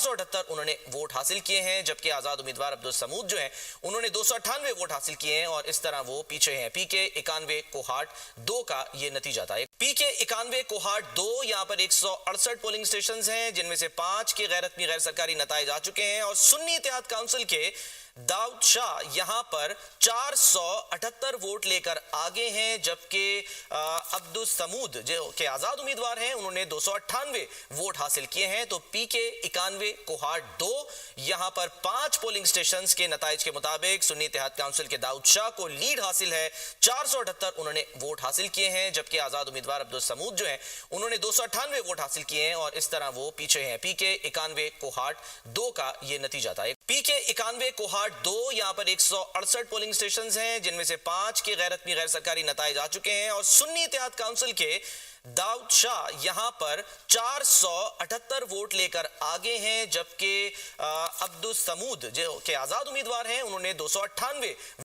478 انہوں نے ووٹ حاصل کیے ہیں، جبکہ آزاد امیدوار عبدالصمود جو ہیں انہوں نے 298 ووٹ حاصل کیے ہیں اور اس طرح وہ پیچھے ہیں۔ پی کے 91 کوہاٹ 2 کا یہ نتیجہ تھا۔ پی کے 91 کوہاٹ 2 یہاں پر 168 پولنگ سٹیشنز ہیں، جن میں سے 5 کے غیر حتمی غیر سرکاری نتائج آ چکے ہیں، اور سنی اتحاد کونسل کے داؤد شاہ یہاں پر 478 ووٹ لے کر آگے ہیں، جبکہ عبدالصمود جو کہ آزاد امیدوار ہیں انہوں نے 298 ووٹ حاصل کیے ہیں۔ تو پی کے 91 کوہاٹ 2 یہاں پر 5 پولنگ سٹیشنز کے نتائج کے مطابق سنی اتحاد کونسل کے داؤد شاہ کو لیڈ حاصل ہے، 478 انہوں نے ووٹ حاصل کیے ہیں، جبکہ آزاد امیدوار عبدالصمود جو ہیں انہوں نے 298 ووٹ حاصل کیے ہیں اور اس طرح وہ پیچھے ہیں۔ پی کے 91 کوہاٹ 2 کا یہ نتیجہ تھا۔ پی کے 91 کوہاٹ 2 یہاں پر 168 پولنگ سٹیشنز ہیں، جن میں سے 5 کے غیر حتمی غیر سرکاری نتائج آ چکے ہیں، اور سنی اتحاد کونسل کے داؤد شاہ یہاں پر 478 ووٹ لے کر آگے ہیں، جبکہ عبدالصمود جو کہ آزاد امیدوار ہیں انہوں نے 298